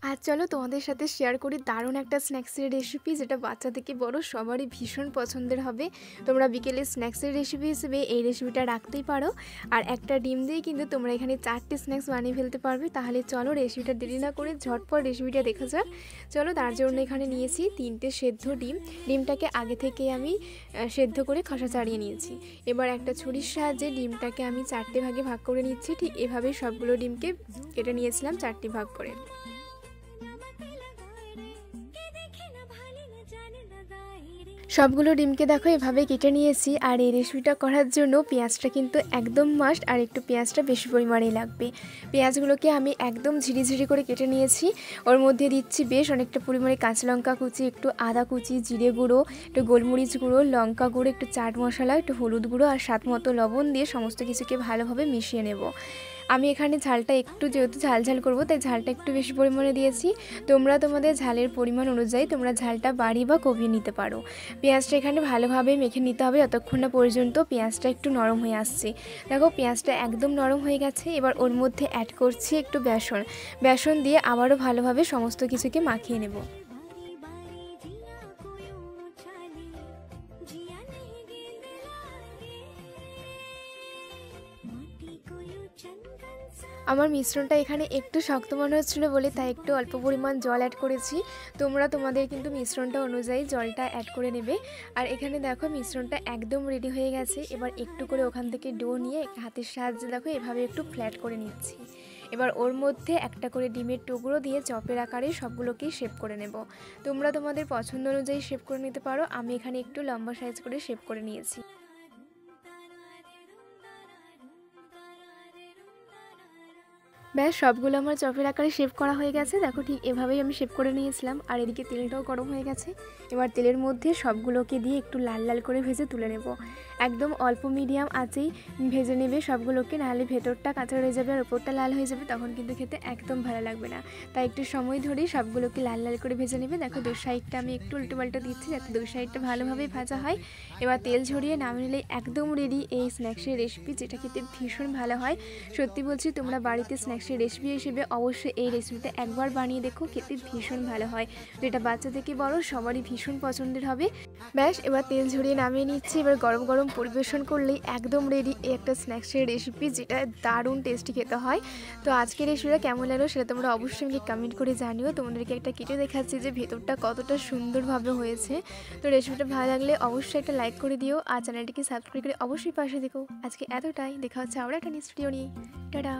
আজ চলো তোমাদের সাথে শেয়ার করি দারুণ একটা স্ন্যাক্সের রেসিপি, যেটা বাচ্চা থেকে বড় সবারই ভীষণ পছন্দের হবে। তোমরা বিকেলে স্ন্যাক্সের রেসিপি হিসেবে এই রেসিপিটা রাখতেই পারো। আর একটা ডিম দিয়ে কিন্তু তোমরা এখানে 4টে স্ন্যাক্স বানিয়ে ফেলতে পারবে। তাহলে চলো রেসিপিটা দেরি না করে ঝটপট রেসিপিটা দেখা যাক। চলো, তার জন্য এখানে নিয়েছি 3টে সেদ্ধ ডিম। ডিমটাকে আগে থেকে আমি সেদ্ধ করে খোসা ছাড়িয়ে নিয়েছি। এবার একটা ছুরির সাহায্যে ডিমটাকে আমি 4টে ভাগে ভাগ করে নিচ্ছি। ঠিক এভাবে সবগুলো ডিমকে কেটে নিয়েছিলাম 4টি ভাগ করে। সবগুলো ডিমকে দেখো এভাবে কেটে নিয়েছি। আর এই রেসিপিটা করার জন্য পেঁয়াজটা কিন্তু একদম মাস্ট, আর একটু পেঁয়াজটা বেশি পরিমাণেই লাগবে। পেঁয়াজগুলোকে আমি একদম ঝিরিঝিরি করে কেটে নিয়েছি। ওর মধ্যে দিচ্ছি বেশ অনেকটা পরিমাণে কাঁচা লঙ্কা কুচি, একটু আদা কুচি, জিরে গুঁড়ো, একটু গোলমরিচ গুঁড়ো, লঙ্কা গুঁড়ো, একটু চাট মশলা, একটু হলুদ গুঁড়ো আর স্বাদ মতো লবণ দিয়ে সমস্ত কিছুকে ভালোভাবে মিশিয়ে নেব। আমি এখানে ঝালটা একটু, যেহেতু ঝাল করব তাই ঝালটা একটু বেশি পরিমাণে দিয়েছি। তোমরা তোমাদের ঝালের পরিমাণ অনুযায়ী তোমরা ঝালটা বাড়িয়ে বা কমিয়ে নিতে পারো। পেঁয়াজটা এখানে ভালোভাবে মেখে নিতে হবে যতক্ষণ না পর্যন্ত পেঁয়াজটা একটু নরম হয়ে আসছে। দেখো পেঁয়াজটা একদম নরম হয়ে গেছে। এবার ওর মধ্যে অ্যাড করছি একটু বেসন দিয়ে আবারও ভালোভাবে সমস্ত কিছুকে মাখিয়ে নেব। আমার মিশ্রণটা এখানে একটু শক্ত মনে হচ্ছিলো বলে তাই একটু অল্প পরিমাণ জল অ্যাড করেছি। তোমরা তোমাদের কিন্তু মিশ্রণটা অনুযায়ী জলটা অ্যাড করে নেবে। আর এখানে দেখো মিশ্রণটা একদম রেডি হয়ে গেছে। এবার একটু করে ওখান থেকে ডো নিয়ে হাতের সাহায্যে দেখো এভাবে একটু ফ্ল্যাট করে নিচ্ছি। এবার ওর মধ্যে একটা করে ডিমের টুকরো দিয়ে চপের আকারে সবগুলোকেই শেপ করে নেব। তোমরা তোমাদের পছন্দ অনুযায়ী শেপ করে নিতে পারো। আমি এখানে একটু লম্বা সাইজ করে শেপ করে নিয়েছি। ব্যাস সবগুলো আমার চপের আকারে শেপ করা হয়ে গেছে। দেখো ঠিক এভাবেই আমি শেপ করে নিয়েছিলাম। আর এদিকে তেলটাও গরম হয়ে গেছে। এবার তেলের মধ্যে সবগুলোকে দিয়ে একটু লাল লাল করে ভেজে তুলে নেব। একদম অল্প মিডিয়াম আঁচেই ভেজে নেবে সবগুলোকে, নাহলে ভেতরটা কাঁচা রয়ে যাবে আর ওপরটা লাল হয়ে যাবে, তখন কিন্তু খেতে একদম ভালো লাগবে না। তাই একটু সময় ধরেই সবগুলোকে লাল লাল করে ভেজে নেবে। দেখো দুই সাইডটা আমি একটু উল্টো পাল্টা দিচ্ছি যাতে দুই সাইডটা ভালোভাবে ভাজা হয়। এবার তেল ঝরিয়ে নামিয়ে নিলে একদম রেডি এই স্ন্যাক্সের রেসিপি, যেটা খেতে ভীষণ ভালো হয়। সত্যি বলছি, তোমরা বাড়িতে স্ন্যাক্সের রেসিপি হিসেবে অবশ্যই এই রেসিপিটা একবার বানিয়ে দেখো, খেতে ভীষণ ভালো হয়। যেটা বাচ্চা থেকে বড় সবারই ভীষণ পছন্দের হবে। ব্যাস এবার তেল ঝরিয়ে নামিয়ে নিচ্ছি। এবার গরম গরম পরিবেশন করলেই একদম রেডি এই একটা স্ন্যাক্সের রেসিপি, যেটা দারুণ টেস্টি খেতে হয়। তো আজকের রেসিপিটা কেমন লাগলো সেটা তোমরা অবশ্যই আমাকে কমেন্ট করে জানিও। তোমাদেরকে একটা কেটে দেখাচ্ছি যে ভেতরটা কতটা সুন্দরভাবে হয়েছে। তো রেসিপিটা ভালো লাগলে অবশ্যই একটা লাইক করে দিও আর চ্যানেলটিকে সাবস্ক্রাইব করে অবশ্যই পাশে দেখো। আজকে এতটাই, দেখা হচ্ছে আবার একটা নেক্সট ভিডিও নিয়ে। টাটা।